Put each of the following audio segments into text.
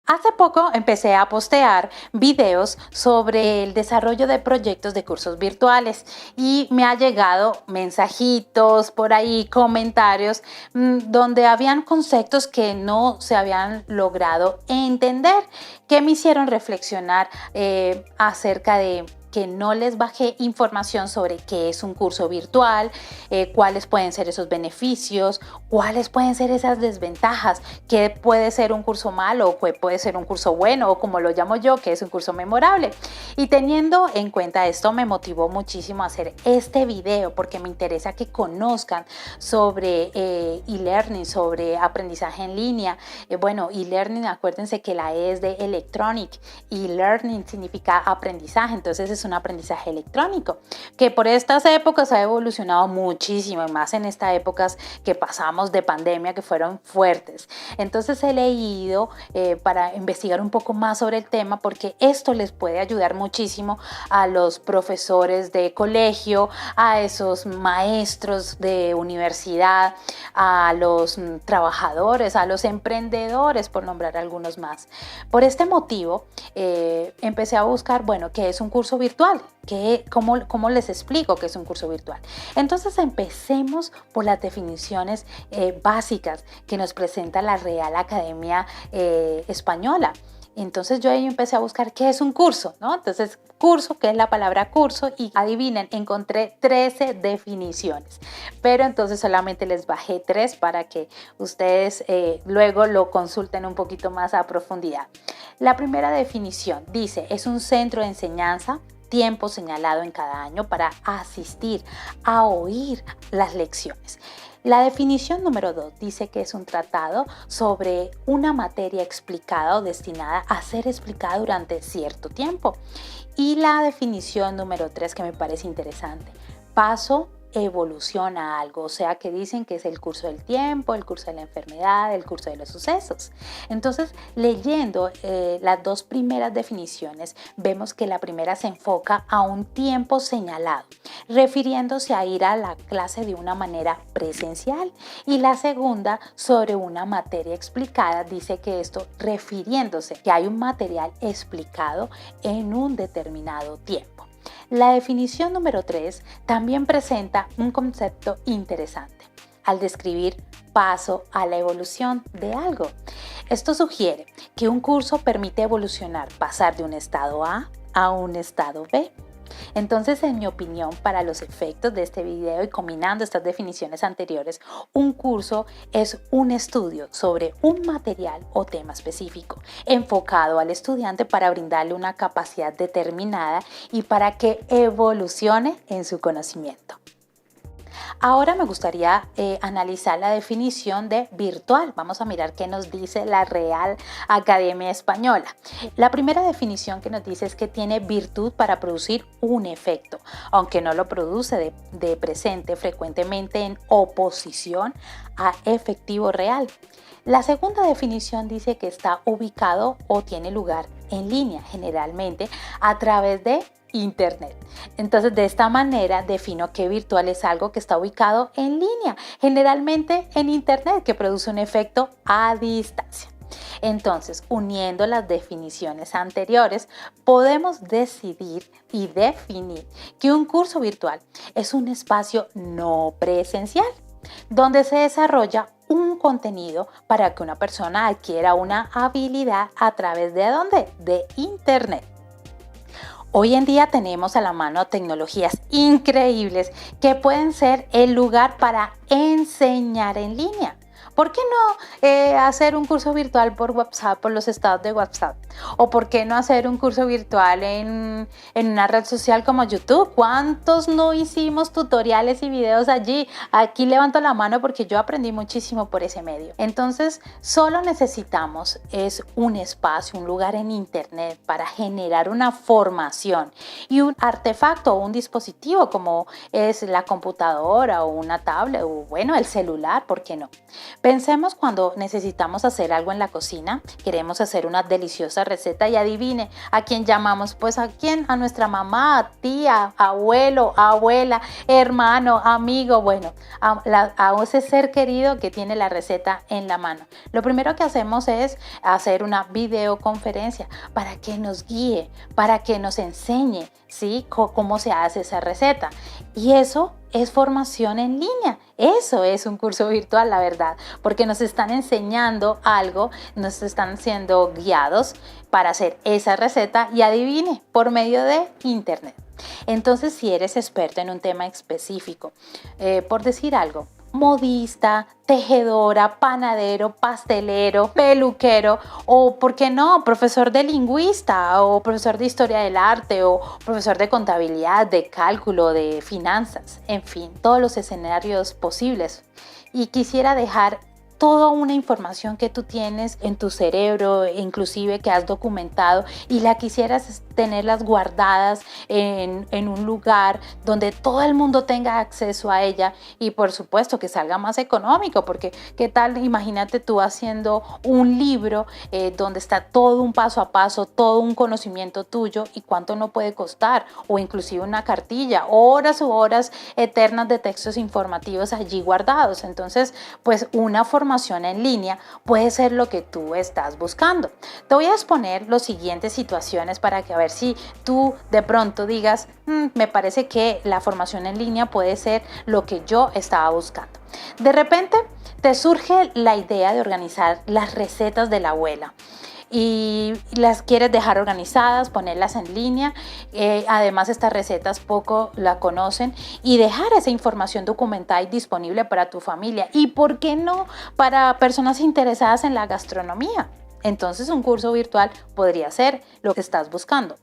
Hace poco empecé a postear videos sobre el desarrollo de proyectos de cursos virtuales y me ha llegado mensajitos por ahí, comentarios donde habían conceptos que no se habían logrado entender, que me hicieron reflexionar acerca de que no les bajé información sobre qué es un curso virtual, cuáles pueden ser esos beneficios, cuáles pueden ser esas desventajas, qué puede ser un curso malo o qué puede ser un curso bueno o como lo llamo yo, que es un curso memorable. Y teniendo en cuenta esto me motivó muchísimo a hacer este video porque me interesa que conozcan sobre e-learning, sobre aprendizaje en línea. Bueno, e-learning, acuérdense que la E es de electronic, e-learning significa aprendizaje, entonces es un aprendizaje electrónico que por estas épocas ha evolucionado muchísimo, y más en estas épocas que pasamos de pandemia que fueron fuertes. Entonces he leído para investigar un poco más sobre el tema porque esto les puede ayudar muchísimo a los profesores de colegio, a esos maestros de universidad, a los trabajadores, a los emprendedores, por nombrar algunos más. Por este motivo empecé a buscar, bueno, ¿qué es un curso virtual? ¿Cómo les explico qué es un curso virtual? Entonces empecemos por las definiciones básicas que nos presenta la Real Academia Española. Entonces yo ahí empecé a buscar qué es un curso, ¿no? Entonces curso, ¿qué es la palabra curso? Y adivinen, encontré 13 definiciones, pero entonces solamente les bajé 3 para que ustedes luego lo consulten un poquito más a profundidad. La primera definición dice, es un centro de enseñanza, tiempo señalado en cada año para asistir a oír las lecciones. La definición número 2 dice que es un tratado sobre una materia explicada o destinada a ser explicada durante cierto tiempo. Y la definición número 3 que me parece interesante, paso evoluciona algo, o sea que dicen que es el curso del tiempo, el curso de la enfermedad, el curso de los sucesos. Entonces, leyendo las dos primeras definiciones, vemos que la primera se enfoca a un tiempo señalado, refiriéndose a ir a la clase de una manera presencial, y la segunda sobre una materia explicada, dice que esto refiriéndose que hay un material explicado en un determinado tiempo. La definición número 3 también presenta un concepto interesante al describir paso a la evolución de algo. Esto sugiere que un curso permite evolucionar, pasar de un estado A un estado B. Entonces, en mi opinión, para los efectos de este video y combinando estas definiciones anteriores, un curso es un estudio sobre un material o tema específico, enfocado al estudiante para brindarle una capacidad determinada y para que evolucione en su conocimiento. Ahora me gustaría analizar la definición de virtual. Vamos a mirar qué nos dice la Real Academia Española. La primera definición que nos dice es que tiene virtud para producir un efecto, aunque no lo produce de presente, frecuentemente en oposición a efectivo real. La segunda definición dice que está ubicado o tiene lugar en línea, generalmente a través de Internet. Entonces, de esta manera defino que virtual es algo que está ubicado en línea, generalmente en Internet, que produce un efecto a distancia. Entonces, uniendo las definiciones anteriores, podemos decidir y definir que un curso virtual es un espacio no presencial, donde se desarrolla un contenido para que una persona adquiera una habilidad a través de ¿dónde? De Internet. Hoy en día tenemos a la mano tecnologías increíbles que pueden ser el lugar para enseñar en línea. ¿Por qué no hacer un curso virtual por WhatsApp, por los estados de WhatsApp? ¿O por qué no hacer un curso virtual en una red social como YouTube? ¿Cuántos no hicimos tutoriales y videos allí? Aquí levanto la mano porque yo aprendí muchísimo por ese medio. Entonces, solo necesitamos es un espacio, un lugar en Internet para generar una formación y un artefacto o un dispositivo como es la computadora o una tablet o bueno, el celular, ¿por qué no? Pensemos cuando necesitamos hacer algo en la cocina, queremos hacer una deliciosa receta y adivine, ¿a quién llamamos? Pues ¿a quién? A nuestra mamá, tía, abuelo, abuela, hermano, amigo, bueno, a ese ser querido que tiene la receta en la mano. Lo primero que hacemos es hacer una videoconferencia para que nos guíe, para que nos enseñe, ¿sí? Cómo se hace esa receta. Y eso es formación en línea. Eso es un curso virtual, la verdad, porque nos están enseñando algo, nos están siendo guiados para hacer esa receta y adivine, por medio de internet. Entonces, si eres experto en un tema específico, por decir algo, modista, tejedora, panadero, pastelero, peluquero o, ¿por qué no?, profesor de lingüista o profesor de historia del arte o profesor de contabilidad, de cálculo, de finanzas, en fin, todos los escenarios posibles. Y quisiera dejar toda una información que tú tienes en tu cerebro, inclusive que has documentado y la quisieras tenerlas guardadas en un lugar donde todo el mundo tenga acceso a ella y por supuesto que salga más económico, porque qué tal, imagínate tú haciendo un libro donde está todo un paso a paso, todo un conocimiento tuyo y cuánto no puede costar, o inclusive una cartilla, horas u horas eternas de textos informativos allí guardados. Entonces, pues una formación en línea puede ser lo que tú estás buscando. Te voy a exponer las siguientes situaciones para que a ver si tú de pronto digas, me parece que la formación en línea puede ser lo que yo estaba buscando. De repente te surge la idea de organizar las recetas de la abuela y las quieres dejar organizadas, ponerlas en línea. Además, estas recetas poco la conocen y dejar esa información documentada y disponible para tu familia. ¿Y por qué no para personas interesadas en la gastronomía? Entonces, un curso virtual podría ser lo que estás buscando.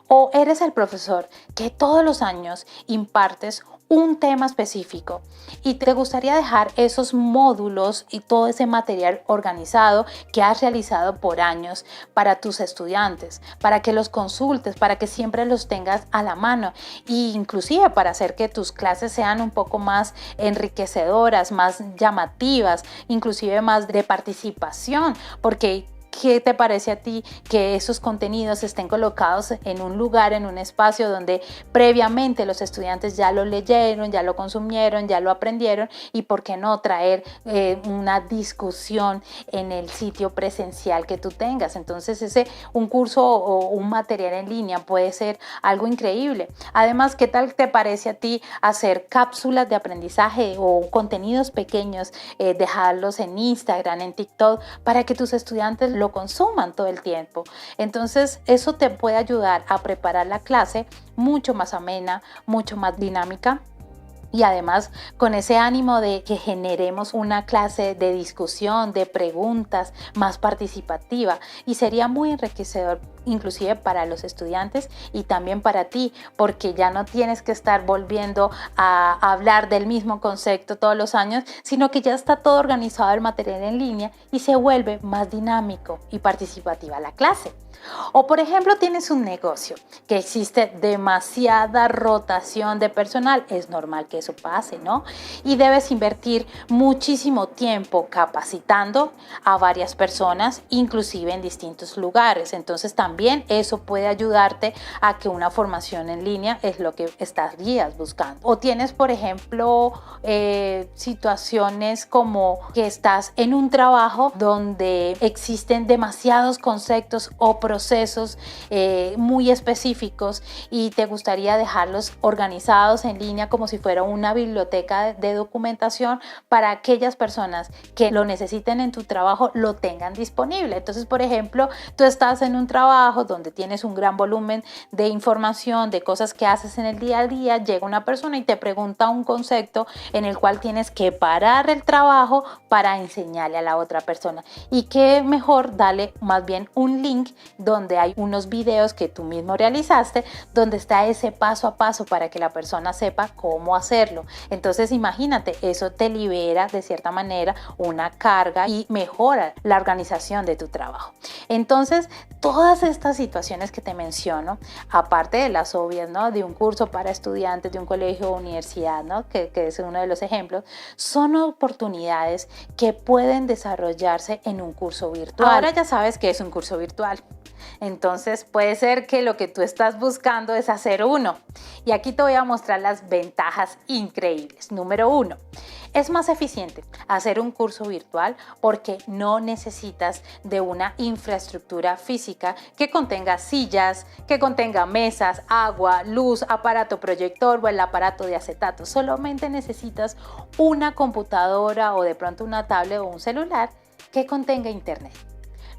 O eres el profesor que todos los años impartes un tema específico y te gustaría dejar esos módulos y todo ese material organizado que has realizado por años para tus estudiantes, para que los consultes, para que siempre los tengas a la mano e inclusive para hacer que tus clases sean un poco más enriquecedoras, más llamativas, inclusive más de participación, porque ¿qué te parece a ti que esos contenidos estén colocados en un lugar, en un espacio donde previamente los estudiantes ya lo leyeron, ya lo consumieron, ya lo aprendieron? Y por qué no traer una discusión en el sitio presencial que tú tengas. Entonces un curso o un material en línea puede ser algo increíble. Además, ¿qué tal te parece a ti hacer cápsulas de aprendizaje o contenidos pequeños, dejarlos en Instagram, en TikTok, para que tus estudiantes lo consuman todo el tiempo? Entonces eso te puede ayudar a preparar la clase mucho más amena, mucho más dinámica y además con ese ánimo de que generemos una clase de discusión, de preguntas más participativa, y sería muy enriquecedor inclusive para los estudiantes y también para ti, porque ya no tienes que estar volviendo a hablar del mismo concepto todos los años, sino que ya está todo organizado el material en línea y se vuelve más dinámico y participativa la clase. O por ejemplo, tienes un negocio que existe demasiada rotación de personal, es normal que eso pase, ¿no? Y debes invertir muchísimo tiempo capacitando a varias personas, inclusive en distintos lugares. Entonces también eso puede ayudarte a que una formación en línea es lo que estarías buscando. O tienes, por ejemplo, situaciones como que estás en un trabajo donde existen demasiados conceptos o procesos muy específicos y te gustaría dejarlos organizados en línea como si fuera una biblioteca de documentación para aquellas personas que lo necesiten en tu trabajo lo tengan disponible. Entonces, por ejemplo, tú estás en un trabajo donde tienes un gran volumen de información, de cosas que haces en el día a día, llega una persona y te pregunta un concepto en el cual tienes que parar el trabajo para enseñarle a la otra persona. Y qué mejor darle más bien un link donde hay unos videos que tú mismo realizaste, donde está ese paso a paso para que la persona sepa cómo hacerlo. Entonces imagínate, eso te libera de cierta manera una carga y mejora la organización de tu trabajo. Entonces Todas estas situaciones que te menciono, aparte de las obvias, ¿no? De un curso para estudiantes de un colegio o universidad, ¿no? Que es uno de los ejemplos, son oportunidades que pueden desarrollarse en un curso virtual. Ahora ya sabes qué es un curso virtual. Entonces puede ser que lo que tú estás buscando es hacer uno. Y aquí te voy a mostrar las ventajas increíbles. Número 1. Es más eficiente hacer un curso virtual porque no necesitas de una infraestructura física que contenga sillas, que contenga mesas, agua, luz, aparato proyector o el aparato de acetato. Solamente necesitas una computadora o de pronto una tablet o un celular que contenga internet.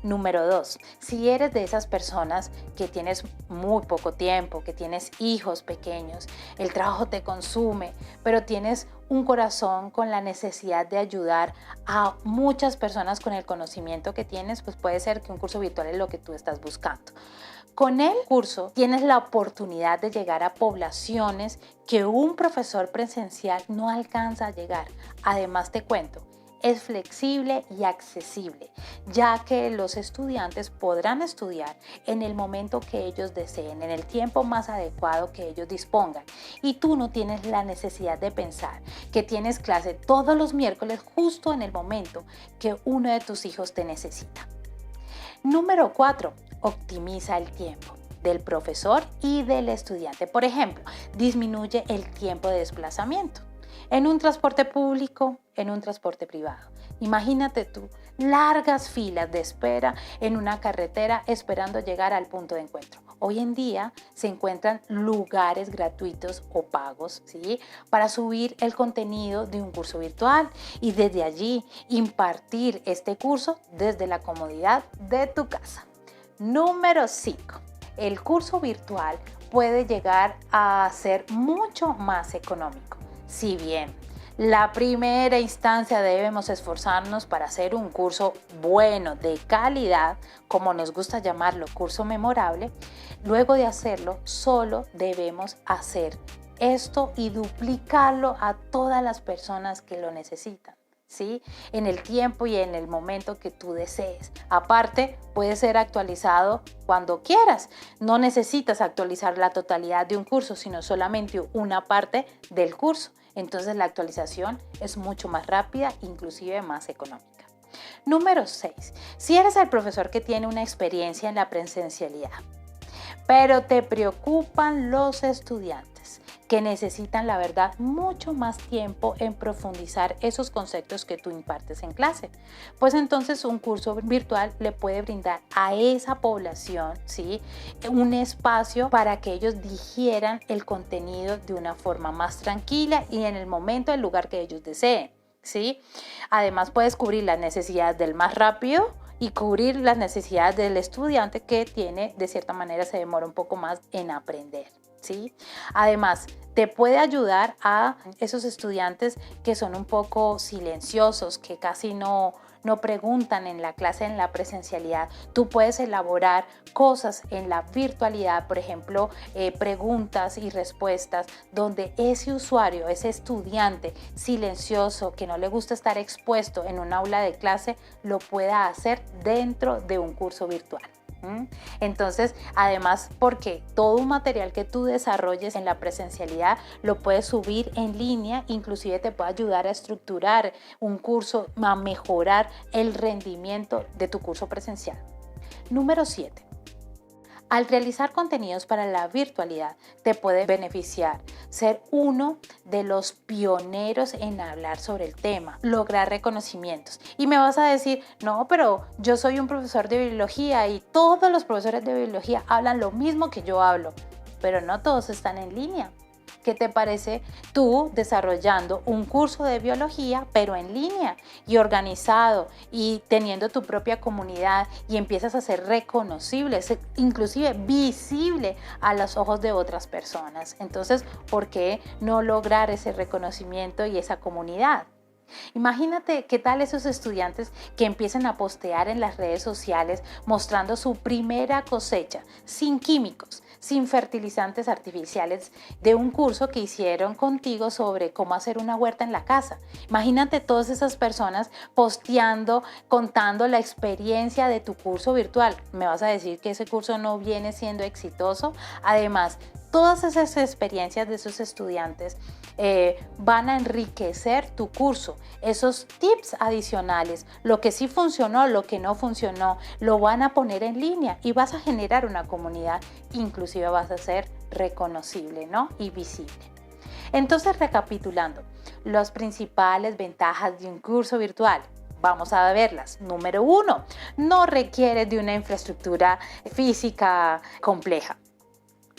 Número 2, si eres de esas personas que tienes muy poco tiempo, que tienes hijos pequeños, el trabajo te consume, pero tienes un corazón con la necesidad de ayudar a muchas personas con el conocimiento que tienes, pues puede ser que un curso virtual es lo que tú estás buscando. Con el curso tienes la oportunidad de llegar a poblaciones que un profesor presencial no alcanza a llegar. Además te cuento, es flexible y accesible, ya que los estudiantes podrán estudiar en el momento que ellos deseen, en el tiempo más adecuado que ellos dispongan. Y tú no tienes la necesidad de pensar que tienes clase todos los miércoles justo en el momento que uno de tus hijos te necesita. Número 4. Optimiza el tiempo del profesor y del estudiante. Por ejemplo, disminuye el tiempo de desplazamiento. En un transporte público, en un transporte privado. Imagínate tú, largas filas de espera en una carretera esperando llegar al punto de encuentro. Hoy en día se encuentran lugares gratuitos o pagos, ¿sí? Para subir el contenido de un curso virtual y desde allí impartir este curso desde la comodidad de tu casa. Número 5. El curso virtual puede llegar a ser mucho más económico. Si bien la primera instancia debemos esforzarnos para hacer un curso bueno, de calidad, como nos gusta llamarlo, curso memorable, luego de hacerlo solo debemos hacer esto y duplicarlo a todas las personas que lo necesitan, ¿sí? En el tiempo y en el momento que tú desees. Aparte, puede ser actualizado cuando quieras. No necesitas actualizar la totalidad de un curso, sino solamente una parte del curso. Entonces la actualización es mucho más rápida, inclusive más económica. Número 6. Si eres el profesor que tiene una experiencia en la presencialidad, pero te preocupan los estudiantes que necesitan, la verdad, mucho más tiempo en profundizar esos conceptos que tú impartes en clase, pues entonces un curso virtual le puede brindar a esa población, ¿sí?, un espacio para que ellos digieran el contenido de una forma más tranquila y en el momento, el lugar que ellos deseen, ¿sí? Además, puedes cubrir las necesidades del más rápido y cubrir las necesidades del estudiante que tiene, de cierta manera, se demora un poco más en aprender, ¿sí? Además, te puede ayudar a esos estudiantes que son un poco silenciosos, que casi no preguntan en la clase, en la presencialidad. Tú puedes elaborar cosas en la virtualidad, por ejemplo, preguntas y respuestas, donde ese usuario, ese estudiante silencioso que no le gusta estar expuesto en un aula de clase, lo pueda hacer dentro de un curso virtual. Entonces, además, porque todo un material que tú desarrolles en la presencialidad lo puedes subir en línea, inclusive te puede ayudar a estructurar un curso, a mejorar el rendimiento de tu curso presencial. Número 7. Al realizar contenidos para la virtualidad, te puede beneficiar ser uno de los pioneros en hablar sobre el tema, lograr reconocimientos. Y me vas a decir, no, pero yo soy un profesor de biología y todos los profesores de biología hablan lo mismo que yo hablo, pero no todos están en línea. ¿Qué te parece tú desarrollando un curso de biología, pero en línea y organizado y teniendo tu propia comunidad y empiezas a ser reconocible, inclusive visible a los ojos de otras personas? Entonces, ¿por qué no lograr ese reconocimiento y esa comunidad? Imagínate qué tal esos estudiantes que empiezan a postear en las redes sociales mostrando su primera cosecha, sin químicos, sin fertilizantes artificiales, de un curso que hicieron contigo sobre cómo hacer una huerta en la casa. Imagínate todas esas personas posteando, contando la experiencia de tu curso virtual. ¿Me vas a decir que ese curso no viene siendo exitoso? Además, todas esas experiencias de esos estudiantes van a enriquecer tu curso. Esos tips adicionales, lo que sí funcionó, lo que no funcionó, lo van a poner en línea y vas a generar una comunidad, inclusive vas a ser reconocible, ¿no? Y visible. Entonces, recapitulando, las principales ventajas de un curso virtual. Vamos a verlas. Número 1, no requiere de una infraestructura física compleja.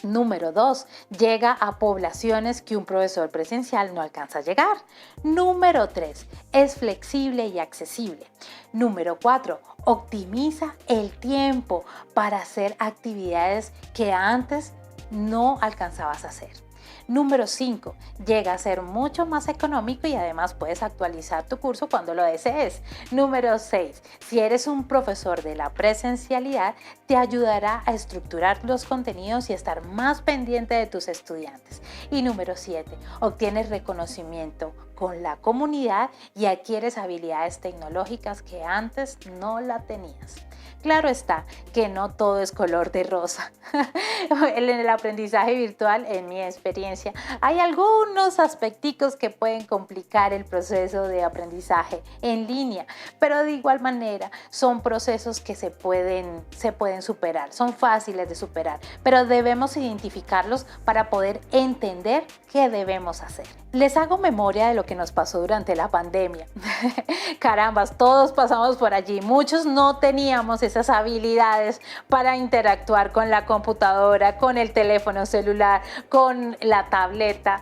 Número 2, llega a poblaciones que un profesor presencial no alcanza a llegar. Número 3, es flexible y accesible. Número 4, optimiza el tiempo para hacer actividades que antes no alcanzabas a hacer. Número 5, llega a ser mucho más económico y además puedes actualizar tu curso cuando lo desees. Número 6, si eres un profesor de la presencialidad, te ayudará a estructurar los contenidos y estar más pendiente de tus estudiantes. Y número 7, obtienes reconocimiento con la comunidad y adquieres habilidades tecnológicas que antes no la tenías. Claro está que no todo es color de rosa. En el aprendizaje virtual, en mi experiencia, hay algunos aspecticos que pueden complicar el proceso de aprendizaje en línea, pero de igual manera son procesos que se pueden superar, son fáciles de superar, pero debemos identificarlos para poder entender qué debemos hacer. Les hago memoria de lo que nos pasó durante la pandemia. Carambas, todos pasamos por allí. Muchos no teníamos esas habilidades para interactuar con la computadora, con el teléfono celular, con la tableta,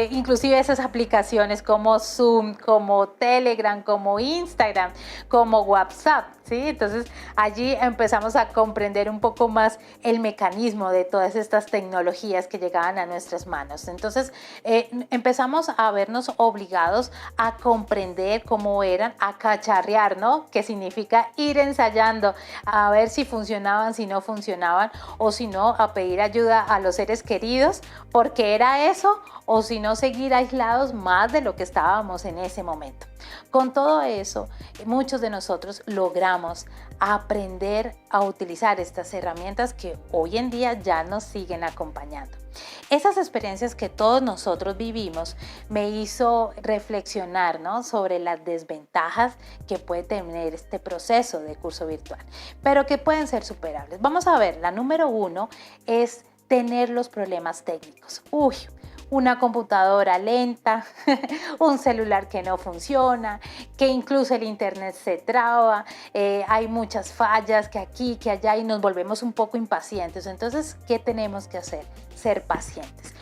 inclusive esas aplicaciones como Zoom, como Telegram, como Instagram, como WhatsApp, ¿sí? Entonces allí empezamos a comprender un poco más el mecanismo de todas estas tecnologías que llegaban a nuestras manos. Entonces empezamos a vernos obligados a comprender cómo eran, a cacharrear, ¿no? Que significa ir ensayando a ver si funcionaban, si no funcionaban, o si no, a pedir ayuda a los seres queridos, porque era eso, o si no, seguir aislados más de lo que estábamos en ese momento. Con todo eso, muchos de nosotros logramos aprender a utilizar estas herramientas que hoy en día ya nos siguen acompañando. Esas experiencias que todos nosotros vivimos me hizo reflexionar, ¿no?, sobre las desventajas que puede tener este proceso de curso virtual, pero que pueden ser superables. Vamos a ver, la número 1 es tener los problemas técnicos. Una computadora lenta, un celular que no funciona, que incluso el internet se traba, hay muchas fallas que aquí, que allá y nos volvemos un poco impacientes. Entonces, ¿qué tenemos que hacer? Ser pacientes.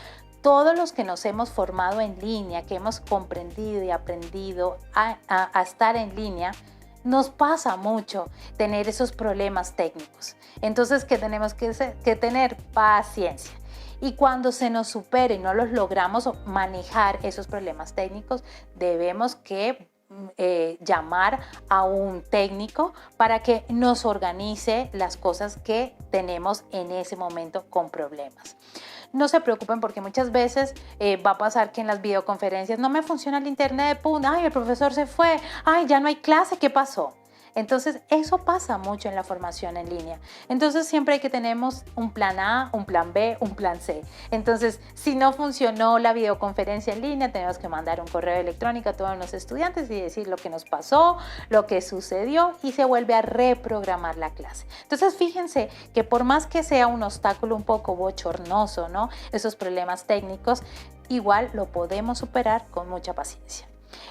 Todos los que nos hemos formado en línea, que hemos comprendido y aprendido a estar en línea, nos pasa mucho tener esos problemas técnicos. Entonces, ¿qué tenemos que tener? Paciencia. Y cuando se nos supere y no los logramos manejar esos problemas técnicos, debemos que llamar a un técnico para que nos organice las cosas que tenemos en ese momento con problemas. No se preocupen porque muchas veces va a pasar que en las videoconferencias no me funciona el internet, el profesor se fue, ya no hay clase, ¿qué pasó? Entonces, eso pasa mucho en la formación en línea. Entonces, siempre hay que tener un plan A, un plan B, un plan C. Entonces, si no funcionó la videoconferencia en línea, tenemos que mandar un correo electrónico a todos los estudiantes y decir lo que nos pasó, lo que sucedió, y se vuelve a reprogramar la clase. Entonces, fíjense que por más que sea un obstáculo un poco bochornoso, ¿no?, esos problemas técnicos, igual lo podemos superar con mucha paciencia.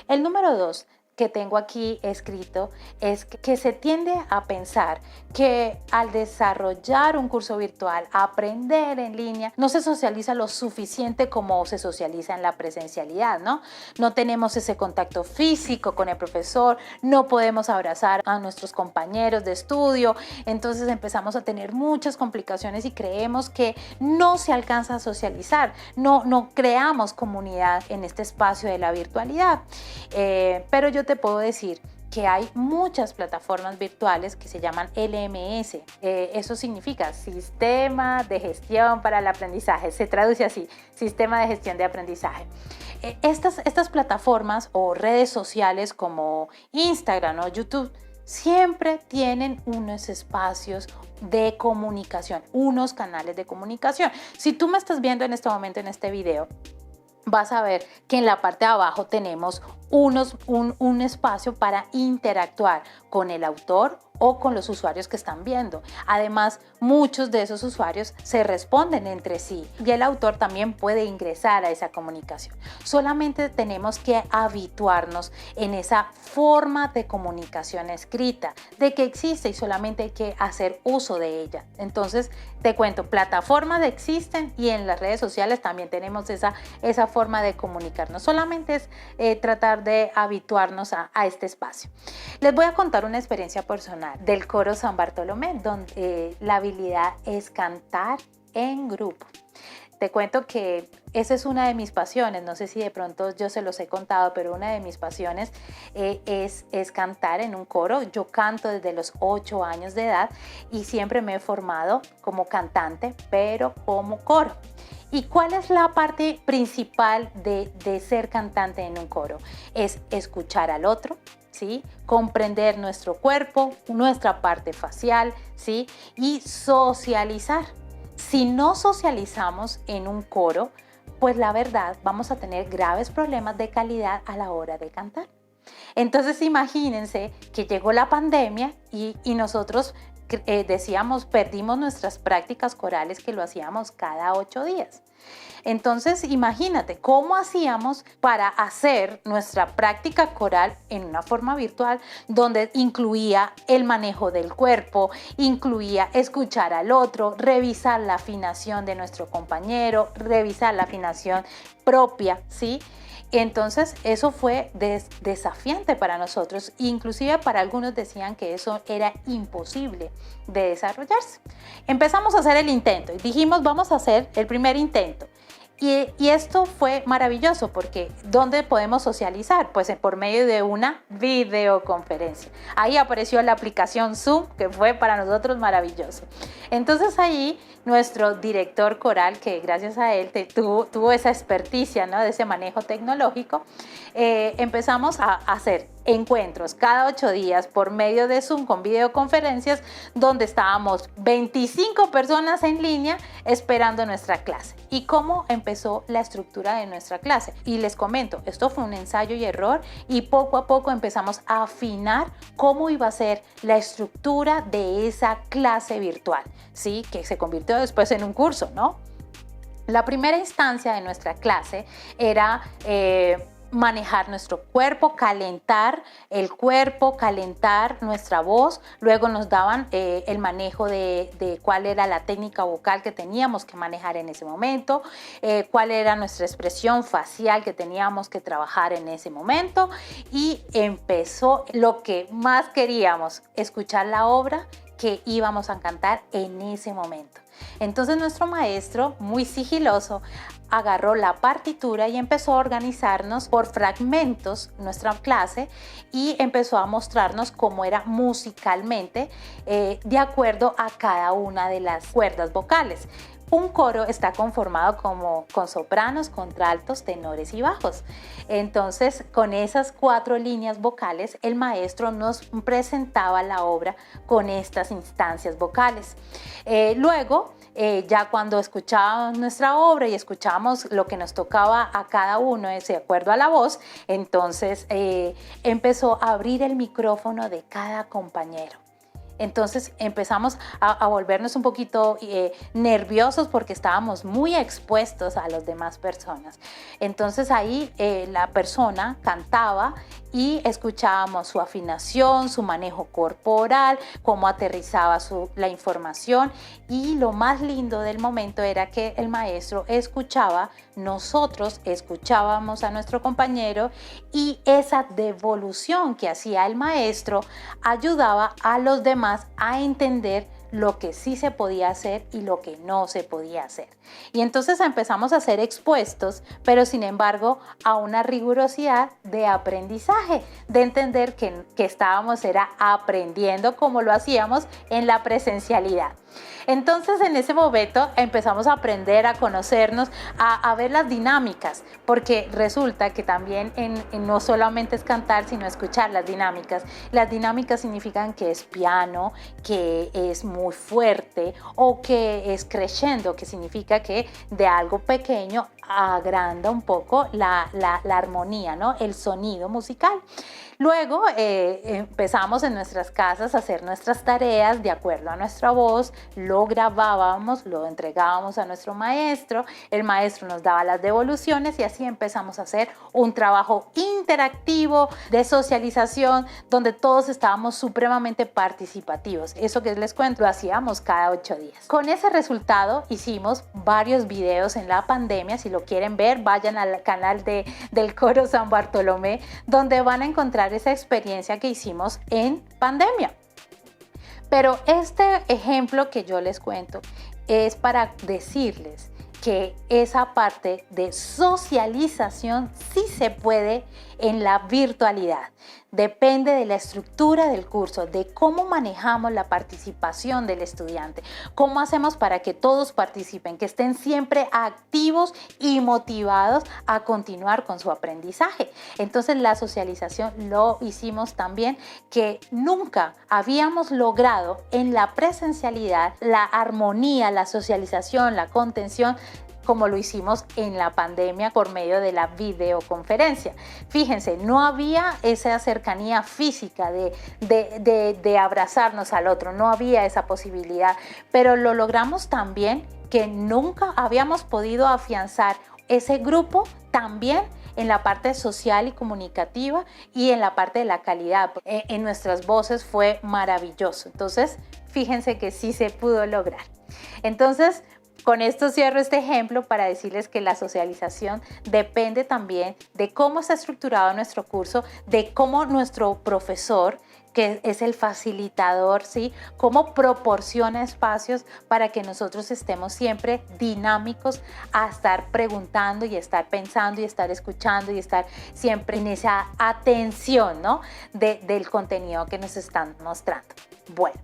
El número 2, que tengo aquí escrito es que se tiende a pensar que al desarrollar un curso virtual, aprender en línea, no se socializa lo suficiente como se socializa en la presencialidad, ¿no? No tenemos ese contacto físico con el profesor, no podemos abrazar a nuestros compañeros de estudio, entonces empezamos a tener muchas complicaciones y creemos que no se alcanza a socializar, no creamos comunidad en este espacio de la virtualidad. Pero yo te puedo decir que hay muchas plataformas virtuales que se llaman LMS. Eso significa Sistema de Gestión para el Aprendizaje. Se traduce así, Sistema de Gestión de Aprendizaje. Estas plataformas o redes sociales como Instagram o YouTube siempre tienen unos espacios de comunicación, unos canales de comunicación. Si tú me estás viendo en este momento en este video, vas a ver que en la parte de abajo tenemos un espacio para interactuar con el autor o con los usuarios que están viendo. Además, muchos de esos usuarios se responden entre sí y el autor también puede ingresar a esa comunicación. Solamente tenemos que habituarnos en esa forma de comunicación escrita, de que existe y solamente hay que hacer uso de ella. Entonces, te cuento, plataformas existen y en las redes sociales también tenemos esa forma de comunicarnos. Solamente es tratar de habituarnos a este espacio. Les voy a contar una experiencia personal del coro San Bartolomé, donde la habilidad es cantar en grupo. Te cuento que esa es una de mis pasiones, no sé si de pronto yo se los he contado, pero una de mis pasiones es cantar en un coro. Yo canto desde los 8 años de edad y siempre me he formado como cantante, pero como coro. ¿Y cuál es la parte principal de ser cantante en un coro? Es escuchar al otro, ¿sí? Comprender nuestro cuerpo, nuestra parte facial, ¿sí? Y socializar. Si no socializamos en un coro, pues la verdad vamos a tener graves problemas de calidad a la hora de cantar. Entonces imagínense que llegó la pandemia y nosotros decíamos, perdimos nuestras prácticas corales que lo hacíamos cada 8 días. Entonces, imagínate cómo hacíamos para hacer nuestra práctica coral en una forma virtual donde incluía el manejo del cuerpo, incluía escuchar al otro, revisar la afinación de nuestro compañero, revisar la afinación propia, ¿sí? Entonces eso fue desafiante para nosotros, inclusive para algunos decían que eso era imposible de desarrollarse. Empezamos a hacer el intento y dijimos vamos a hacer el primer intento. Y esto fue maravilloso porque ¿dónde podemos socializar? Pues por medio de una videoconferencia. Ahí apareció la aplicación Zoom, que fue para nosotros maravilloso. Entonces ahí nuestro director coral, que gracias a él tuvo esa experticia, ¿no? De ese manejo tecnológico, empezamos a hacer encuentros cada 8 días por medio de Zoom con videoconferencias donde estábamos 25 personas en línea esperando nuestra clase. ¿Y cómo empezó la estructura de nuestra clase? Y les comento, esto fue un ensayo y error y poco a poco empezamos a afinar cómo iba a ser la estructura de esa clase virtual, ¿sí? Que se convirtió después en un curso, ¿no? La primera instancia de nuestra clase era manejar nuestro cuerpo, calentar el cuerpo, calentar nuestra voz. Luego nos daban el manejo de cuál era la técnica vocal que teníamos que manejar en ese momento, cuál era nuestra expresión facial que teníamos que trabajar en ese momento y empezó lo que más queríamos, escuchar la obra que íbamos a cantar en ese momento. Entonces nuestro maestro, muy sigiloso, agarró la partitura y empezó a organizarnos por fragmentos nuestra clase y empezó a mostrarnos cómo era musicalmente de acuerdo a cada una de las cuerdas vocales. Un coro está conformado con sopranos, contraltos, tenores y bajos. Entonces, con esas 4 líneas vocales, el maestro nos presentaba la obra con estas instancias vocales. Luego, ya cuando escuchábamos nuestra obra y escuchábamos lo que nos tocaba a cada uno de acuerdo a la voz, entonces empezó a abrir el micrófono de cada compañero. Entonces empezamos a volvernos un poquito nerviosos porque estábamos muy expuestos a las demás personas. Entonces ahí la persona cantaba y escuchábamos su afinación, su manejo corporal, cómo aterrizaba la información, y lo más lindo del momento era que el maestro escuchaba, nosotros escuchábamos a nuestro compañero, y esa devolución que hacía el maestro ayudaba a los demás a entender lo que sí se podía hacer y lo que no se podía hacer. Y entonces empezamos a ser expuestos, pero sin embargo a una rigurosidad de aprendizaje, de entender que estábamos aprendiendo como lo hacíamos en la presencialidad. Entonces en ese momento empezamos a aprender, a conocernos, a ver las dinámicas, porque resulta que también no solamente es cantar, sino escuchar las dinámicas. Las dinámicas significan que es piano, que es muy fuerte, o que es crescendo, que significa que de algo pequeño agranda un poco la armonía, ¿no? El sonido musical. Luego empezamos en nuestras casas a hacer nuestras tareas de acuerdo a nuestra voz, lo grabábamos, lo entregábamos a nuestro maestro, el maestro nos daba las devoluciones y así empezamos a hacer un trabajo interactivo de socialización donde todos estábamos supremamente participativos. Eso que les cuento lo hacíamos cada 8 días. Con ese resultado hicimos varios videos en la pandemia. Si lo quieren ver, vayan al canal del Coro San Bartolomé, donde van a encontrar esa experiencia que hicimos en pandemia. Pero este ejemplo que yo les cuento es para decirles que esa parte de socialización sí se puede en la virtualidad. Depende de la estructura del curso, de cómo manejamos la participación del estudiante, cómo hacemos para que todos participen, que estén siempre activos y motivados a continuar con su aprendizaje. Entonces la socialización lo hicimos también, que nunca habíamos logrado en la presencialidad la armonía, la socialización, la contención, como lo hicimos en la pandemia por medio de la videoconferencia. Fíjense, no había esa cercanía física de abrazarnos al otro, no había esa posibilidad, pero lo logramos también que nunca habíamos podido afianzar ese grupo también en la parte social y comunicativa y en la parte de la calidad. En nuestras voces fue maravilloso. Entonces, fíjense que sí se pudo lograr. Entonces, con esto cierro este ejemplo para decirles que la socialización depende también de cómo está estructurado nuestro curso, de cómo nuestro profesor, que es el facilitador, ¿sí?, cómo proporciona espacios para que nosotros estemos siempre dinámicos a estar preguntando y estar pensando y estar escuchando y estar siempre en esa atención, ¿no?, del contenido que nos están mostrando. Bueno,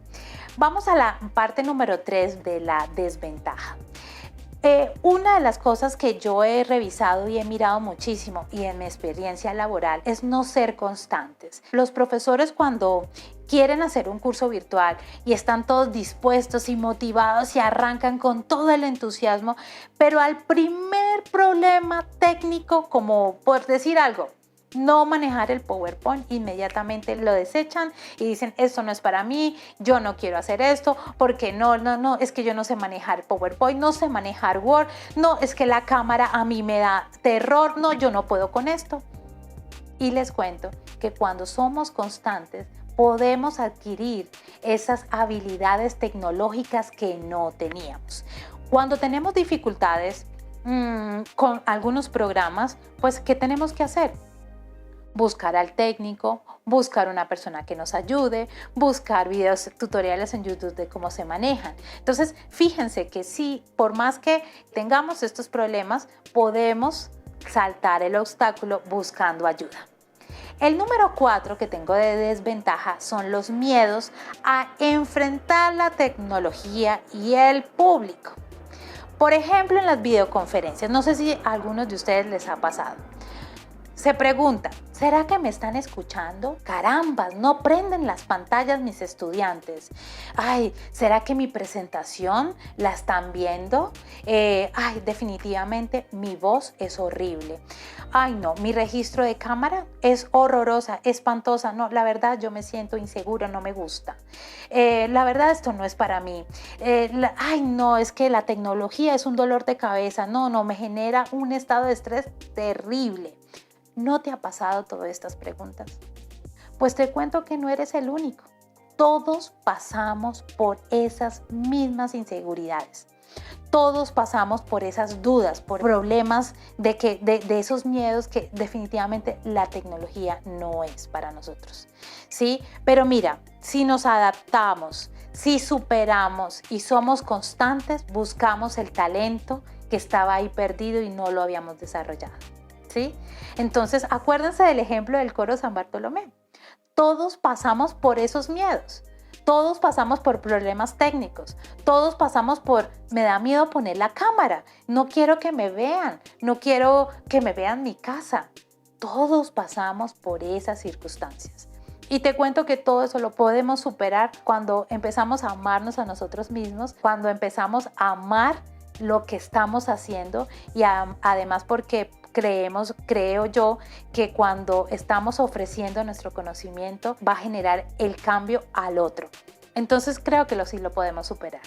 vamos a la parte número 3 de la desventaja. Una de las cosas que yo he revisado y he mirado muchísimo y en mi experiencia laboral es no ser constantes. Los profesores, cuando quieren hacer un curso virtual y están todos dispuestos y motivados y arrancan con todo el entusiasmo, pero al primer problema técnico, como por decir algo, no manejar el PowerPoint, inmediatamente lo desechan y dicen: esto no es para mí, yo no quiero hacer esto, porque no, es que yo no sé manejar PowerPoint, no sé manejar Word, no, es que la cámara a mí me da terror, no, yo no puedo con esto. Y les cuento que cuando somos constantes podemos adquirir esas habilidades tecnológicas que no teníamos. Cuando tenemos dificultades con algunos programas, pues ¿qué tenemos que hacer? Buscar al técnico, buscar una persona que nos ayude, buscar videos, tutoriales en YouTube de cómo se manejan. Entonces, fíjense que sí, por más que tengamos estos problemas, podemos saltar el obstáculo buscando ayuda. El número 4 que tengo de desventaja son los miedos a enfrentar la tecnología y el público. Por ejemplo, en las videoconferencias, no sé si a algunos de ustedes les ha pasado. Se pregunta: ¿será que me están escuchando? Carambas, no prenden las pantallas mis estudiantes. Ay, ¿será que mi presentación la están viendo? Definitivamente mi voz es horrible. Ay, no, mi registro de cámara es horrorosa, espantosa. No, la verdad yo me siento insegura, no me gusta. La verdad esto no es para mí. No, es que la tecnología es un dolor de cabeza. No, me genera un estado de estrés terrible. ¿No te ha pasado todas estas preguntas? Pues te cuento que no eres el único. Todos pasamos por esas mismas inseguridades. Todos pasamos por esas dudas, por problemas de esos miedos que definitivamente la tecnología no es para nosotros, ¿sí? Pero mira, si nos adaptamos, si superamos y somos constantes, buscamos el talento que estaba ahí perdido y no lo habíamos desarrollado, ¿sí? Entonces, acuérdense del ejemplo del coro San Bartolomé. Todos pasamos por esos miedos. Todos pasamos por problemas técnicos, todos pasamos por, me da miedo poner la cámara, no quiero que me vean, no quiero que me vean mi casa. Todos pasamos por esas circunstancias. Y te cuento que todo eso lo podemos superar cuando empezamos a amarnos a nosotros mismos, cuando empezamos a amar lo que estamos haciendo y además porque creo yo, que cuando estamos ofreciendo nuestro conocimiento va a generar el cambio al otro. Entonces creo que sí lo podemos superar.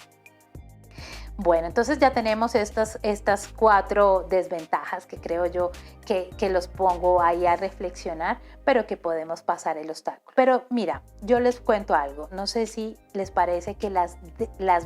Bueno, entonces ya tenemos estas 4 desventajas que creo yo que los pongo ahí a reflexionar, pero que podemos pasar el obstáculo. Pero mira, yo les cuento algo. No sé si les parece que las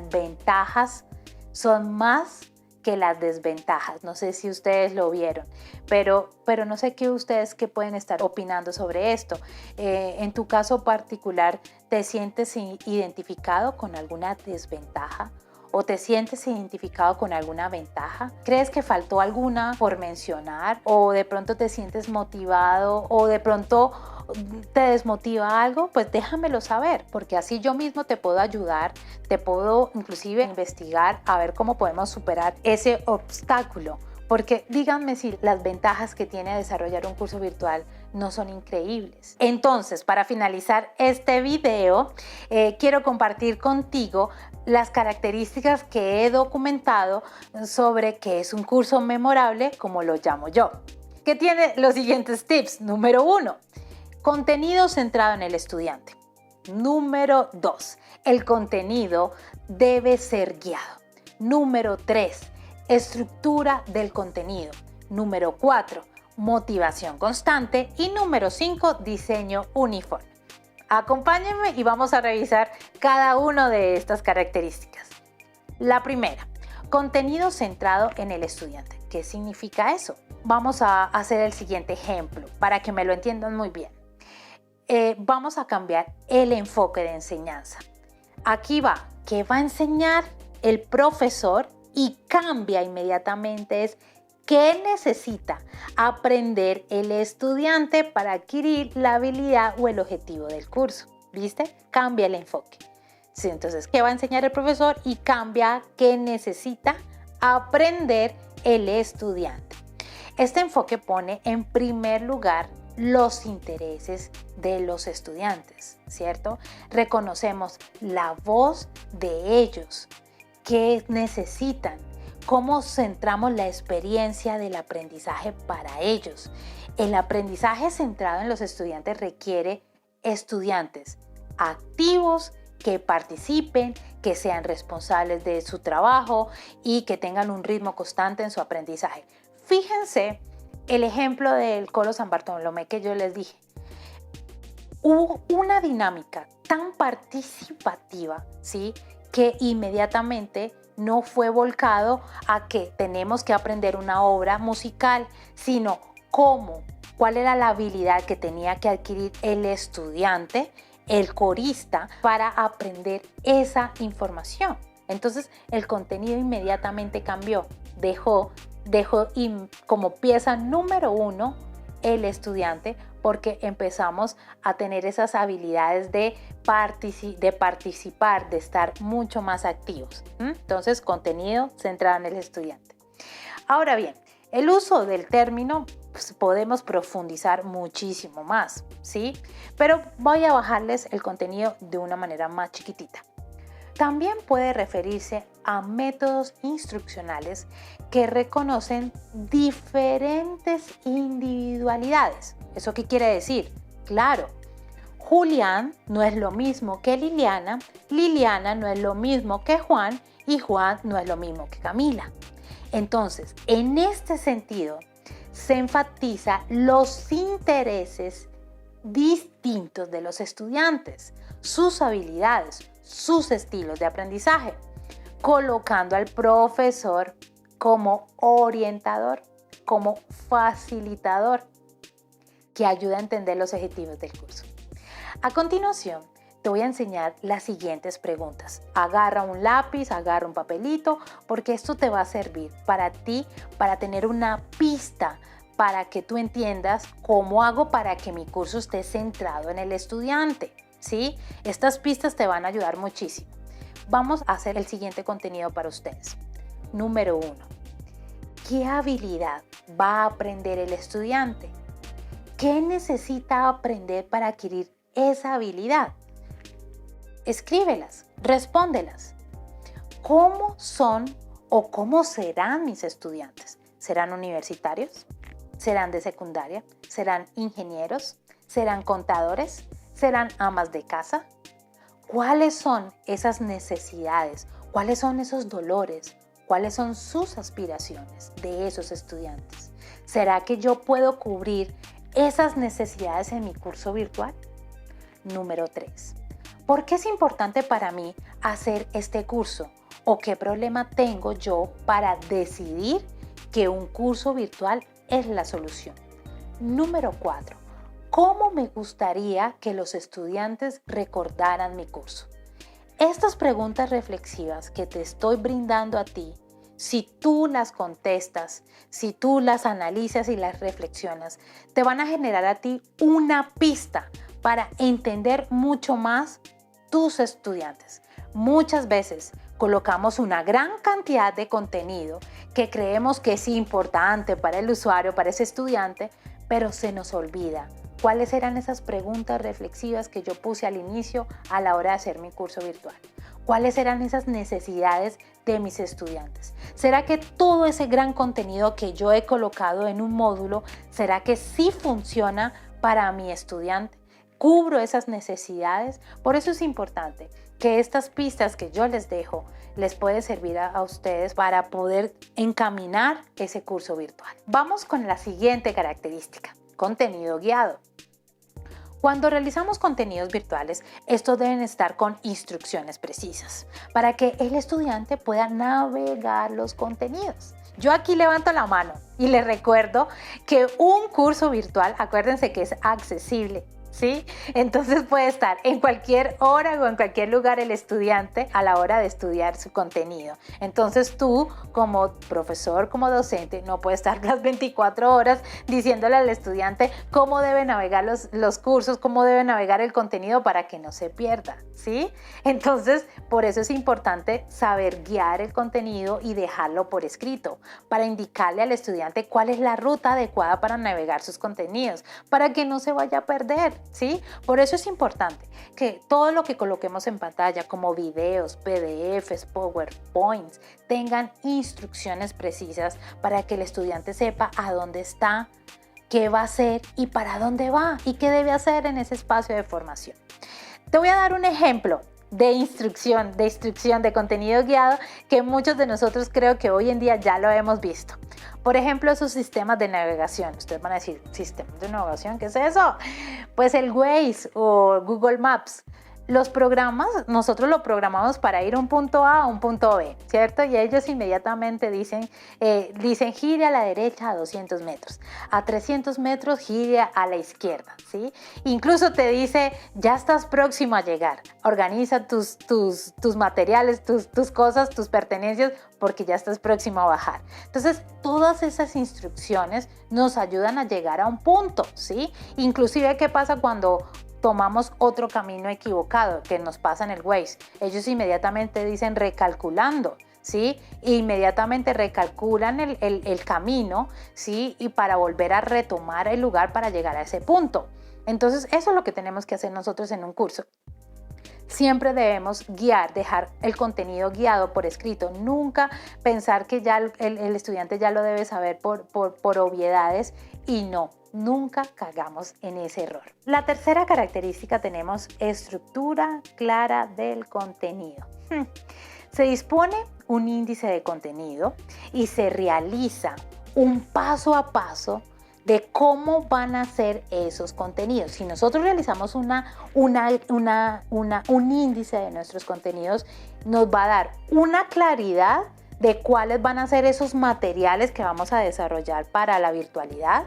ventajas son más que las desventajas. No sé si ustedes lo vieron, pero no sé ustedes qué pueden estar opinando sobre esto. En tu caso particular, ¿te sientes identificado con alguna desventaja? ¿O te sientes identificado con alguna ventaja? ¿Crees que faltó alguna por mencionar? ¿O de pronto te sientes motivado? ¿O de pronto te desmotiva algo? Pues déjamelo saber, porque así yo mismo te puedo ayudar, te puedo inclusive investigar a ver cómo podemos superar ese obstáculo. Porque díganme si las ventajas que tiene desarrollar un curso virtual no son increíbles. Entonces, para finalizar este video, quiero compartir contigo las características que he documentado sobre qué es un curso memorable, como lo llamo yo. Que tiene los siguientes tips. Número 1, contenido centrado en el estudiante. Número 2, el contenido debe ser guiado. Número 3, estructura del contenido. Número 4, motivación constante. Y número 5, diseño uniforme. Acompáñenme y vamos a revisar cada una de estas características. La primera, contenido centrado en el estudiante. ¿Qué significa eso? Vamos a hacer el siguiente ejemplo para que me lo entiendan muy bien. Vamos a cambiar el enfoque de enseñanza. Aquí va, ¿qué va a enseñar el profesor? Y cambia inmediatamente es ¿qué necesita aprender el estudiante para adquirir la habilidad o el objetivo del curso? ¿Viste? Cambia el enfoque. Sí, entonces, ¿qué va a enseñar el profesor? Y cambia ¿qué necesita aprender el estudiante? Este enfoque pone en primer lugar los intereses de los estudiantes, ¿cierto? Reconocemos la voz de ellos. ¿Qué necesitan? ¿Cómo centramos la experiencia del aprendizaje para ellos? El aprendizaje centrado en los estudiantes requiere estudiantes activos que participen, que sean responsables de su trabajo y que tengan un ritmo constante en su aprendizaje. Fíjense el ejemplo del coro San Bartolomé que yo les dije. Hubo una dinámica tan participativa, ¿sí?, que inmediatamente no fue volcado a que tenemos que aprender una obra musical, sino cuál era la habilidad que tenía que adquirir el estudiante, el corista, para aprender esa información. Entonces el contenido inmediatamente cambió, dejó como pieza número 1 el estudiante, porque empezamos a tener esas habilidades de participar, de estar mucho más activos. Entonces, contenido centrado en el estudiante. Ahora bien, el uso del término pues, podemos profundizar muchísimo más, ¿sí? Pero voy a bajarles el contenido de una manera más chiquitita. También puede referirse a métodos instruccionales que reconocen diferentes individualidades. ¿Eso qué quiere decir? Claro, Julián no es lo mismo que Liliana, Liliana no es lo mismo que Juan y Juan no es lo mismo que Camila. Entonces, en este sentido, se enfatiza los intereses distintos de los estudiantes, sus habilidades, sus estilos de aprendizaje, colocando al profesor como orientador, como facilitador, que ayuda a entender los objetivos del curso. A continuación, te voy a enseñar las siguientes preguntas. Agarra un lápiz, agarra un papelito, porque esto te va a servir para ti, para tener una pista, para que tú entiendas cómo hago para que mi curso esté centrado en el estudiante, ¿sí? Estas pistas te van a ayudar muchísimo. Vamos a hacer el siguiente contenido para ustedes. Número 1. ¿Qué habilidad va a aprender el estudiante? ¿Qué necesita aprender para adquirir esa habilidad? Escríbelas, respóndelas. ¿Cómo son o cómo serán mis estudiantes? ¿Serán universitarios? ¿Serán de secundaria? ¿Serán ingenieros? ¿Serán contadores? ¿Serán amas de casa? ¿Cuáles son esas necesidades? ¿Cuáles son esos dolores? ¿Cuáles son sus aspiraciones de esos estudiantes? ¿Será que yo puedo cubrir esas necesidades en mi curso virtual? Número 3. ¿Por qué es importante para mí hacer este curso? ¿O qué problema tengo yo para decidir que un curso virtual es la solución? Número 4. ¿Cómo me gustaría que los estudiantes recordaran mi curso? Estas preguntas reflexivas que te estoy brindando a ti, si tú las contestas, si tú las analizas y las reflexionas, te van a generar a ti una pista para entender mucho más tus estudiantes. Muchas veces colocamos una gran cantidad de contenido que creemos que es importante para el usuario, para ese estudiante, pero se nos olvida cuáles eran esas preguntas reflexivas que yo puse al inicio a la hora de hacer mi curso virtual. ¿Cuáles eran esas necesidades de mis estudiantes? ¿Será que todo ese gran contenido que yo he colocado en un módulo, será que sí funciona para mi estudiante? ¿Cubro esas necesidades? Por eso es importante que estas pistas que yo les dejo les puede servir a ustedes para poder encaminar ese curso virtual. Vamos con la siguiente característica: contenido guiado. Cuando realizamos contenidos virtuales, estos deben estar con instrucciones precisas para que el estudiante pueda navegar los contenidos. Yo aquí levanto la mano y les recuerdo que un curso virtual, acuérdense que es accesible, ¿sí? Entonces puede estar en cualquier hora o en cualquier lugar el estudiante a la hora de estudiar su contenido. Entonces tú, como profesor, como docente, no puedes estar las 24 horas diciéndole al estudiante cómo debe navegar los cursos, cómo debe navegar el contenido para que no se pierda, ¿sí? Entonces, por eso es importante saber guiar el contenido y dejarlo por escrito, para indicarle al estudiante cuál es la ruta adecuada para navegar sus contenidos, para que no se vaya a perder, ¿sí? Por eso es importante que todo lo que coloquemos en pantalla, como videos, PDFs, PowerPoints, tengan instrucciones precisas para que el estudiante sepa a dónde está, qué va a hacer y para dónde va y qué debe hacer en ese espacio de formación. Te voy a dar un ejemplo de instrucción, de contenido guiado que muchos de nosotros creo que hoy en día ya lo hemos visto. Por ejemplo, sus sistemas de navegación. Ustedes van a decir, ¿sistemas de navegación? ¿Qué es eso? Pues el Waze o Google Maps. Los programas, nosotros lo programamos para ir a un punto A a un punto B, ¿cierto? Y ellos inmediatamente dicen gire a la derecha a 200 metros, a 300 metros gire a la izquierda, ¿sí? Incluso te dice, ya estás próximo a llegar, organiza tus materiales, tus cosas, tus pertenencias, porque ya estás próximo a bajar. Entonces, todas esas instrucciones nos ayudan a llegar a un punto, ¿sí? Inclusive, ¿qué pasa cuando tomamos otro camino equivocado que nos pasa en el Waze? Ellos inmediatamente dicen recalculando, ¿sí? Inmediatamente recalculan el camino, ¿sí? Y para volver a retomar el lugar para llegar a ese punto. Entonces, eso es lo que tenemos que hacer nosotros en un curso. Siempre debemos guiar, dejar el contenido guiado por escrito. Nunca pensar que ya el estudiante ya lo debe saber por obviedades, y no. Nunca caigamos en ese error. La tercera característica tenemos estructura clara del contenido. Se dispone un índice de contenido y se realiza un paso a paso de cómo van a ser esos contenidos. Si nosotros realizamos un índice de nuestros contenidos, nos va a dar una claridad de cuáles van a ser esos materiales que vamos a desarrollar para la virtualidad.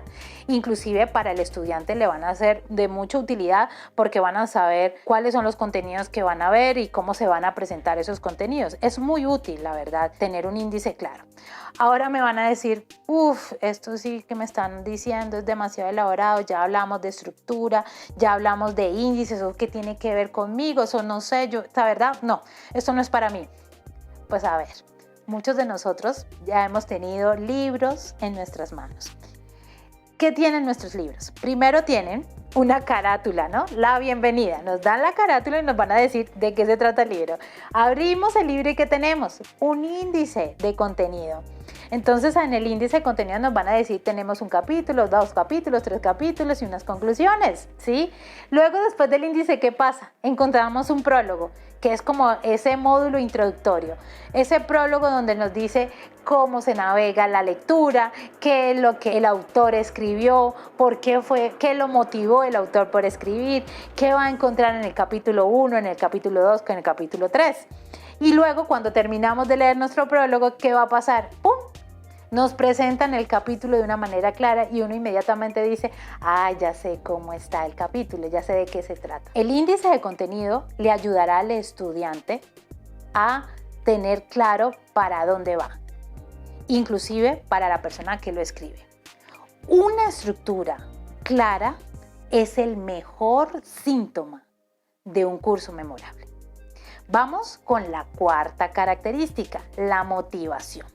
Inclusive para el estudiante le van a ser de mucha utilidad porque van a saber cuáles son los contenidos que van a ver y cómo se van a presentar esos contenidos. Es muy útil, la verdad, tener un índice claro. Ahora me van a decir, esto sí que me están diciendo es demasiado elaborado, ya hablamos de estructura, ya hablamos de índices, ¿eso qué tiene que ver conmigo? Eso no sé, yo, la verdad, no, esto no es para mí. Pues a ver. Muchos de nosotros ya hemos tenido libros en nuestras manos. ¿Qué tienen nuestros libros? Primero tienen una carátula, ¿no? La bienvenida. Nos dan la carátula y nos van a decir de qué se trata el libro. Abrimos el libro y ¿qué tenemos? Un índice de contenido. Entonces en el índice de contenido nos van a decir tenemos un capítulo, 2 capítulos, 3 capítulos y unas conclusiones, ¿sí? Luego después del índice, ¿qué pasa? Encontramos un prólogo, que es como ese módulo introductorio, ese prólogo donde nos dice cómo se navega la lectura, qué es lo que el autor escribió, por qué fue, qué lo motivó el autor por escribir, qué va a encontrar en el capítulo 1, en el capítulo 2, en el capítulo 3. Y luego cuando terminamos de leer nuestro prólogo, ¿qué va a pasar? ¡Pum! Nos presentan el capítulo de una manera clara y uno inmediatamente dice, ya sé cómo está el capítulo, ya sé de qué se trata. El índice de contenido le ayudará al estudiante a tener claro para dónde va, inclusive para la persona que lo escribe. Una estructura clara es el mejor síntoma de un curso memorable. Vamos con la cuarta característica, la motivación.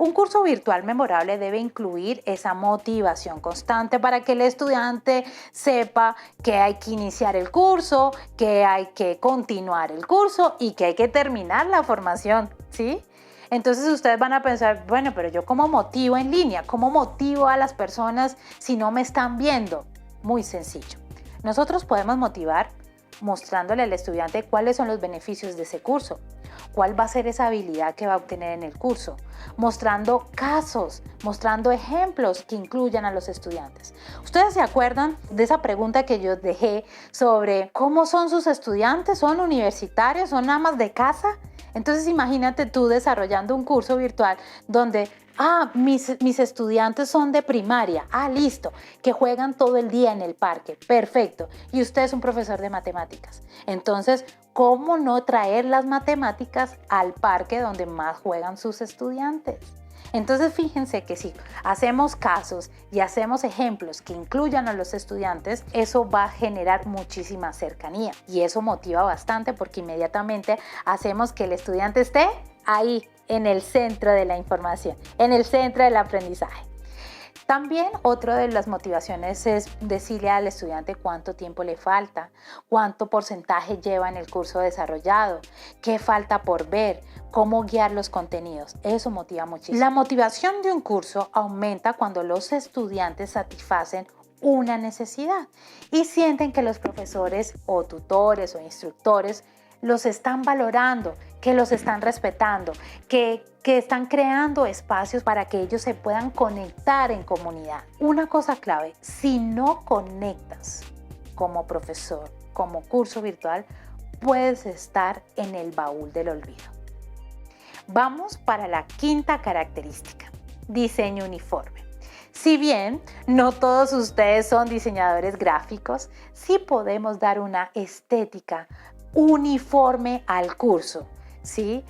Un curso virtual memorable debe incluir esa motivación constante para que el estudiante sepa que hay que iniciar el curso, que hay que continuar el curso y que hay que terminar la formación, ¿sí? Entonces ustedes van a pensar, bueno, pero yo ¿cómo motivo en línea? ¿Cómo motivo a las personas si no me están viendo? Muy sencillo. Nosotros podemos motivar mostrándole al estudiante cuáles son los beneficios de ese curso, cuál va a ser esa habilidad que va a obtener en el curso, mostrando casos, mostrando ejemplos que incluyan a los estudiantes. ¿Ustedes se acuerdan de esa pregunta que yo dejé sobre cómo son sus estudiantes? ¿Son universitarios? ¿Son amas de casa? Entonces imagínate tú desarrollando un curso virtual donde mis estudiantes son de primaria, listo, que juegan todo el día en el parque, perfecto, y usted es un profesor de matemáticas. Entonces, ¿cómo no traer las matemáticas al parque donde más juegan sus estudiantes? Entonces fíjense que si hacemos casos y hacemos ejemplos que incluyan a los estudiantes, eso va a generar muchísima cercanía y eso motiva bastante porque inmediatamente hacemos que el estudiante esté ahí en el centro de la información, en el centro del aprendizaje. También otra de las motivaciones es decirle al estudiante cuánto tiempo le falta, cuánto porcentaje lleva en el curso desarrollado, qué falta por ver, cómo guiar los contenidos. Eso motiva muchísimo. La motivación de un curso aumenta cuando los estudiantes satisfacen una necesidad y sienten que los profesores o tutores o instructores los están valorando, que los están respetando, que están creando espacios para que ellos se puedan conectar en comunidad. Una cosa clave, si no conectas como profesor, como curso virtual, puedes estar en el baúl del olvido. Vamos para la quinta característica, diseño uniforme. Si bien no todos ustedes son diseñadores gráficos, sí podemos dar una estética uniforme al curso, ¿sí?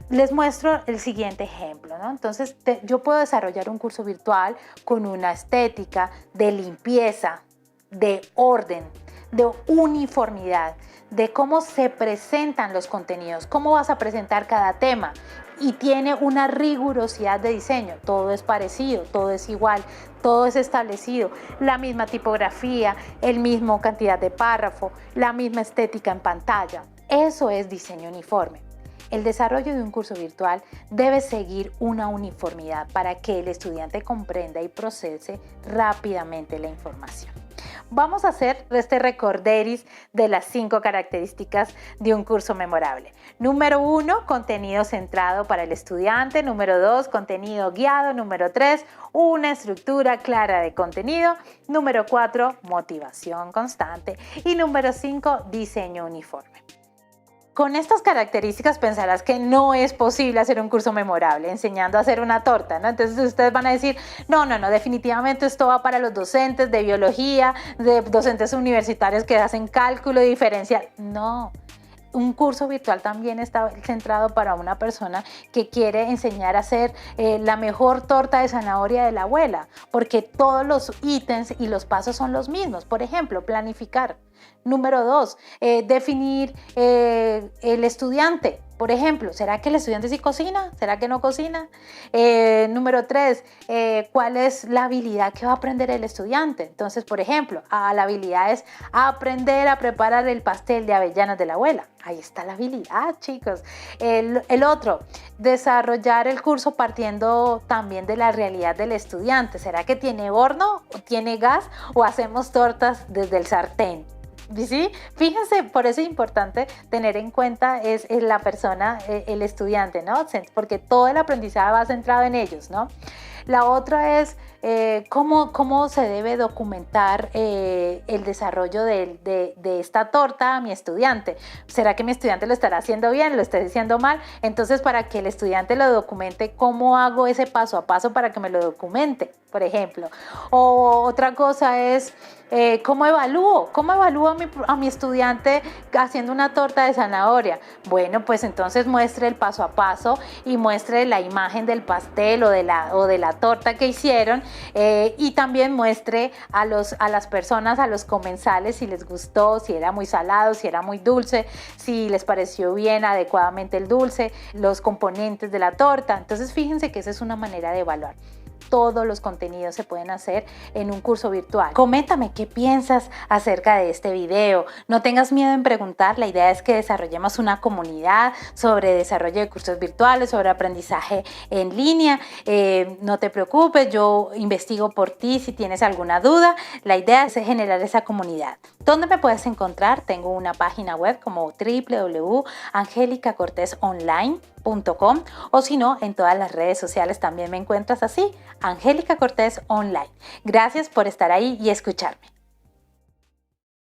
Les muestro el siguiente ejemplo, ¿no? Entonces, yo puedo desarrollar un curso virtual con una estética de limpieza, de orden, de uniformidad, de cómo se presentan los contenidos, cómo vas a presentar cada tema. Y tiene una rigurosidad de diseño, todo es parecido, todo es igual, todo es establecido, la misma tipografía, el mismo cantidad de párrafo, la misma estética en pantalla. Eso es diseño uniforme. El desarrollo de un curso virtual debe seguir una uniformidad para que el estudiante comprenda y procese rápidamente la información. Vamos a hacer este recorderis de las 5 características de un curso memorable. Número 1, contenido centrado para el estudiante. Número 2, contenido guiado. Número 3, una estructura clara de contenido. Número 4, motivación constante. Y número 5, diseño uniforme. Con estas características pensarás que no es posible hacer un curso memorable enseñando a hacer una torta, ¿no? Entonces ustedes van a decir, no, definitivamente esto va para los docentes de biología, de docentes universitarios que hacen cálculo diferencial. No. Un curso virtual también está centrado para una persona que quiere enseñar a hacer la mejor torta de zanahoria de la abuela, porque todos los ítems y los pasos son los mismos. Por ejemplo, planificar. Número 2, definir el estudiante. Por ejemplo, ¿será que el estudiante sí cocina? ¿Será que no cocina? Número 3, ¿cuál es la habilidad que va a aprender el estudiante? Entonces, por ejemplo, la habilidad es aprender a preparar el pastel de avellanas de la abuela. Ahí está la habilidad, chicos. El otro, desarrollar el curso partiendo también de la realidad del estudiante. ¿Será que tiene horno, o tiene gas o hacemos tortas desde el sartén? ¿Sí? Fíjense, por eso es importante tener en cuenta es la persona, el estudiante, ¿no? Porque todo el aprendizaje va centrado en ellos, ¿no? La otra es cómo se debe documentar el desarrollo de esta torta a mi estudiante. ¿Será que mi estudiante lo estará haciendo bien, lo está haciendo mal? Entonces, para que el estudiante lo documente, ¿cómo hago ese paso a paso para que me lo documente, por ejemplo? O otra cosa es ¿cómo evalúo a mi estudiante haciendo una torta de zanahoria? Bueno, pues entonces muestre el paso a paso y muestre la imagen del pastel o de la torta que hicieron, y también muestre a las personas, a los comensales, si les gustó, si era muy salado, si era muy dulce, si les pareció bien, adecuadamente el dulce, los componentes de la torta. Entonces fíjense que esa es una manera de evaluar. Todos los contenidos se pueden hacer en un curso virtual. Coméntame qué piensas acerca de este video. No tengas miedo en preguntar. La idea es que desarrollemos una comunidad sobre desarrollo de cursos virtuales, sobre aprendizaje en línea. No te preocupes, yo investigo por ti si tienes alguna duda. La idea es generar esa comunidad. ¿Dónde me puedes encontrar? Tengo una página web como www.angelicacortesonline.com, o si no, en todas las redes sociales también me encuentras así, Angélica Cortés Online. Gracias por estar ahí y escucharme.